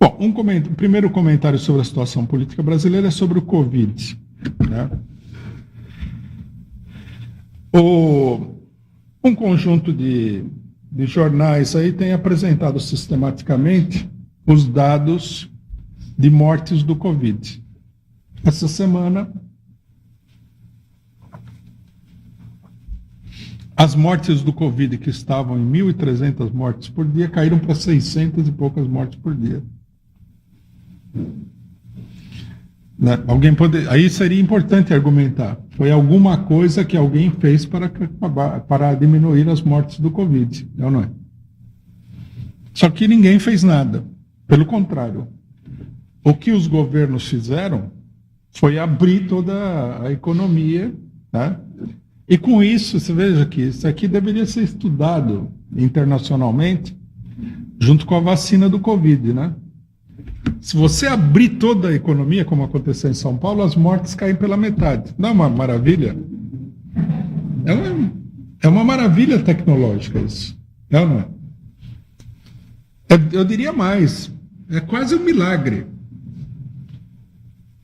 Bom, o primeiro comentário sobre a situação política brasileira é sobre o Covid, né? Um conjunto de jornais aí tem apresentado sistematicamente os dados de mortes do Covid. Essa semana, as mortes do Covid, que estavam em 1.300 mortes por dia, caíram para 600 e poucas mortes por dia. Né? Aí seria importante argumentar. Foi alguma coisa que alguém fez para diminuir as mortes do Covid, não é? Só que ninguém fez nada. Pelo contrário. O que os governos fizeram foi abrir toda a economia, né? E com isso, você veja que isso aqui deveria ser estudado internacionalmente, junto com a vacina do Covid, né? Se você abrir toda a economia, como aconteceu em São Paulo, as mortes caem pela metade. Não é uma maravilha? É uma maravilha tecnológica isso. Não é? Eu diria mais, é quase um milagre.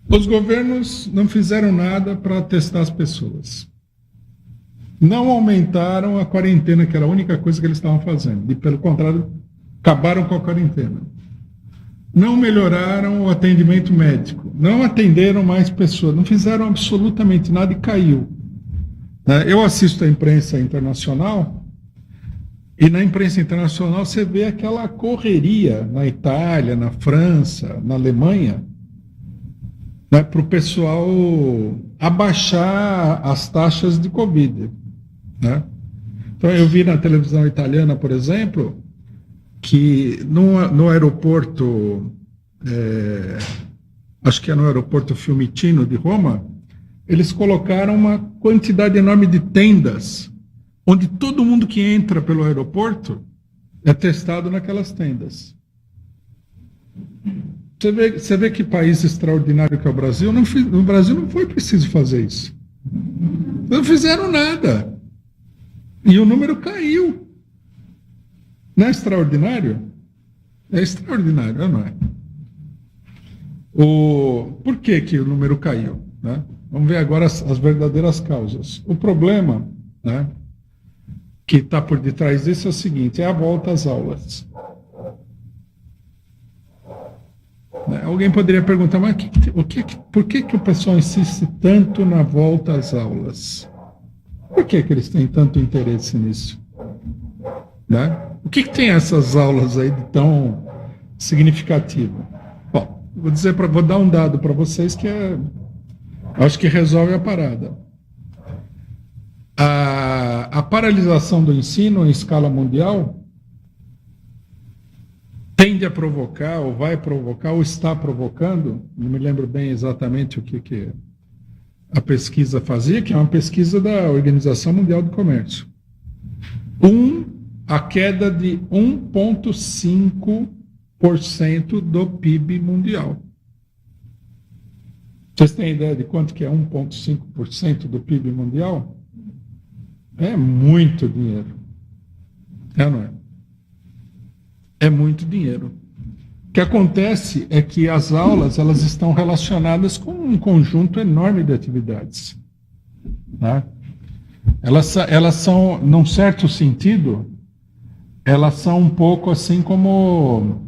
Os governos não fizeram nada para testar as pessoas. Não aumentaram a quarentena, que era a única coisa que eles estavam fazendo. E, pelo contrário, acabaram com a quarentena. Não melhoraram o atendimento médico. Não atenderam mais pessoas. Não fizeram absolutamente nada e caiu. Eu assisto a imprensa internacional e na imprensa internacional você vê aquela correria na Itália, na França, na Alemanha, né, para o pessoal abaixar as taxas de Covid. Né? Então, eu vi na televisão italiana, por exemplo, que no aeroporto, acho que é no aeroporto Fiumicino de Roma, eles colocaram uma quantidade enorme de tendas, onde todo mundo que entra pelo aeroporto é testado naquelas tendas. Você vê que país extraordinário que é o Brasil. No Brasil não foi preciso fazer isso. Não fizeram nada. E o número caiu. Não é extraordinário? É extraordinário, não é? Por que o número caiu? Né? Vamos ver agora as verdadeiras causas. O problema, né, que está por detrás disso é o seguinte, é a volta às aulas. Alguém poderia perguntar, mas por que o pessoal insiste tanto na volta às aulas? Por que eles têm tanto interesse nisso? Né? O que tem essas aulas aí de tão significativo? Bom, vou dar um dado para vocês que acho que resolve a parada. A paralisação do ensino em escala mundial tende a provocar, ou vai provocar, ou está provocando, não me lembro bem exatamente o que a pesquisa fazia, que é uma pesquisa da Organização Mundial do Comércio. A queda de 1,5% do PIB mundial. Vocês têm ideia de quanto que é 1,5% do PIB mundial? É muito dinheiro. Não é? É muito dinheiro. O que acontece é que as aulas elas estão relacionadas com um conjunto enorme de atividades. Tá? Elas são, num certo sentido, elas são um pouco assim como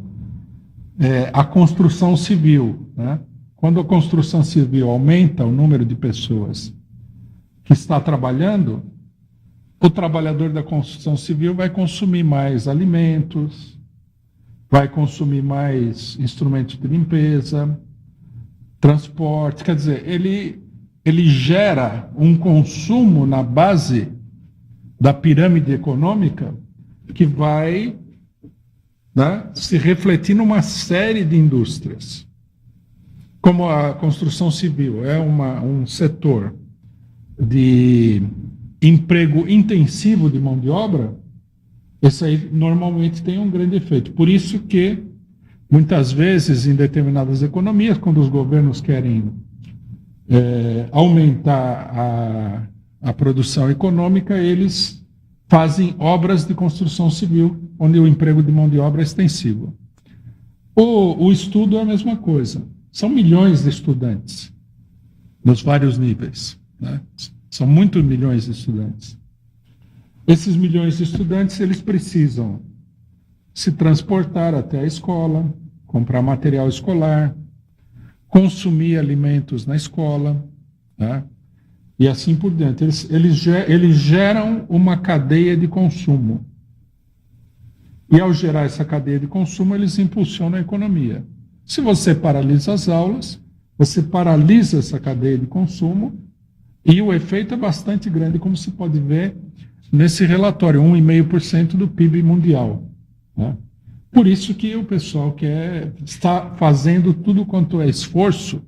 a construção civil. Né? Quando a construção civil aumenta o número de pessoas que está trabalhando, o trabalhador da construção civil vai consumir mais alimentos, vai consumir mais instrumentos de limpeza, transporte, quer dizer, ele gera um consumo na base da pirâmide econômica que vai, né, se refletir numa série de indústrias. Como a construção civil é um setor de emprego intensivo de mão de obra, esse aí normalmente tem um grande efeito. Por isso que, muitas vezes, em determinadas economias, quando os governos querem aumentar a produção econômica, eles fazem obras de construção civil, onde o emprego de mão de obra é extensivo. O estudo é a mesma coisa. São milhões de estudantes nos vários níveis, né? São muitos milhões de estudantes. Esses milhões de estudantes, eles precisam se transportar até a escola, comprar material escolar, consumir alimentos na escola, né? E assim por diante. Eles geram uma cadeia de consumo. E ao gerar essa cadeia de consumo, eles impulsionam a economia. Se você paralisa as aulas, você paralisa essa cadeia de consumo e o efeito é bastante grande, como se pode ver nesse relatório, 1,5% do PIB mundial, né? Por isso que o pessoal está fazendo tudo quanto é esforço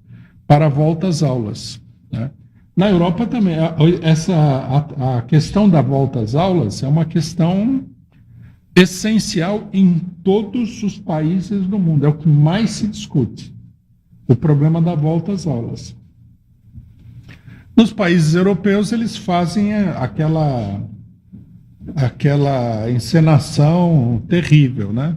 para a volta às aulas, né? Na Europa também, a questão da volta às aulas é uma questão essencial em todos os países do mundo, é o que mais se discute, o problema da volta às aulas. Nos países europeus, eles fazem aquela encenação terrível, né?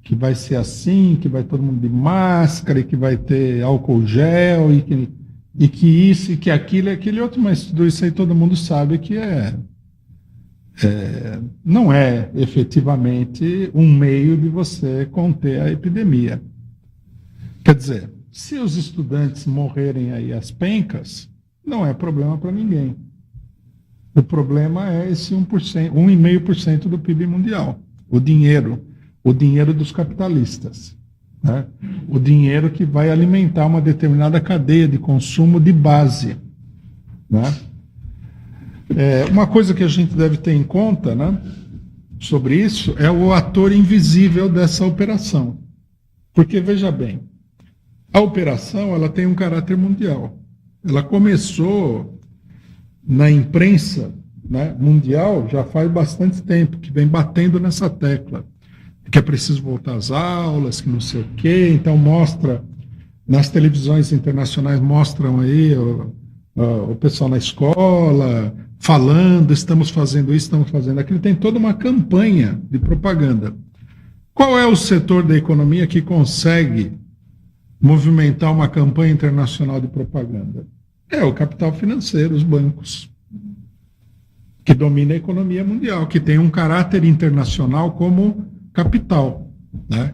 Que vai ser assim, que vai todo mundo de máscara, e que vai ter álcool gel, e que isso, e que aquilo, e aquele outro, mas tudo isso aí todo mundo sabe que não é efetivamente um meio de você conter a epidemia. Quer dizer, se os estudantes morrerem aí às pencas, não é problema para ninguém. O problema é esse 1,5% do PIB mundial, o dinheiro dos capitalistas, né? O dinheiro que vai alimentar uma determinada cadeia de consumo de base, né? Uma coisa que a gente deve ter em conta, né, sobre isso é o ator invisível dessa operação. Porque, veja bem, a operação ela tem um caráter mundial. Ela começou na imprensa, né, mundial já faz bastante tempo, que vem batendo nessa tecla, que é preciso voltar às aulas, que não sei o quê. Então mostra, nas televisões internacionais mostram aí o pessoal na escola falando, estamos fazendo isso, estamos fazendo aquilo. Tem toda uma campanha de propaganda. Qual é o setor da economia que consegue movimentar uma campanha internacional de propaganda? É o capital financeiro, os bancos, que domina a economia mundial, que tem um caráter internacional como capital, né?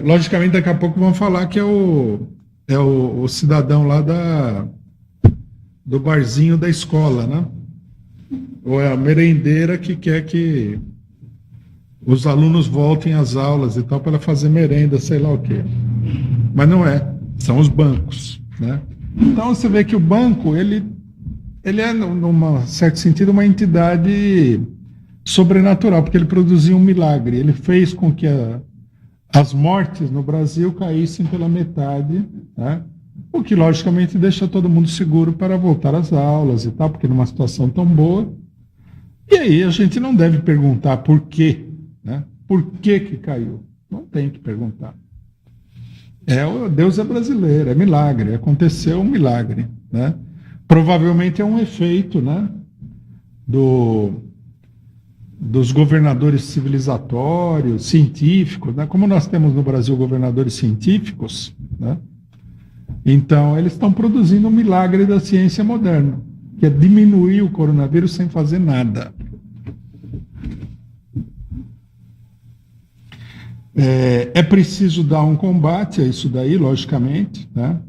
Logicamente, daqui a pouco vão falar que é o cidadão lá do barzinho da escola, né? Ou é a merendeira que quer que os alunos voltem às aulas e tal para fazer merenda, sei lá o quê. Mas não é, são os bancos, né? Então você vê que o banco, ele é, num certo sentido, uma entidade sobrenatural, porque ele produziu um milagre. Ele fez com que as mortes no Brasil caíssem pela metade, né? O que, logicamente, deixa todo mundo seguro para voltar às aulas e tal, porque numa situação tão boa. E aí a gente não deve perguntar por quê, né? Por que caiu? Não tem que perguntar. Deus é brasileiro, é milagre, aconteceu um milagre, né? Provavelmente é um efeito, né, dos governadores civilizatórios, científicos, né? Como nós temos no Brasil governadores científicos, né? Então eles estão produzindo um milagre da ciência moderna, que é diminuir o coronavírus sem fazer nada. É preciso dar um combate a isso daí, logicamente, né?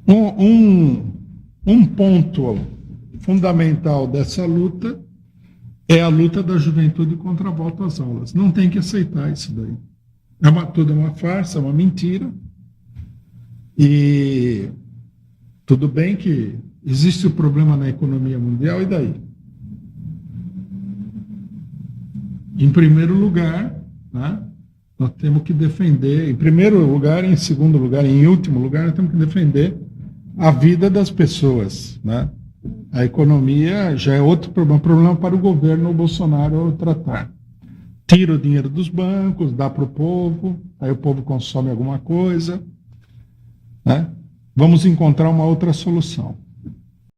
Um ponto fundamental dessa luta é a luta da juventude contra a volta às aulas. Não tem que aceitar isso daí. Tudo é uma farsa, é uma mentira. E tudo bem que existe o problema na economia mundial, e daí? Em primeiro lugar, né, nós temos que defender, em primeiro lugar, em segundo lugar, em último lugar, nós temos que defender a vida das pessoas, né? A economia já é outro problema para o governo Bolsonaro tratar. Tira o dinheiro dos bancos, dá para o povo, aí o povo consome alguma coisa, né? Vamos encontrar uma outra solução.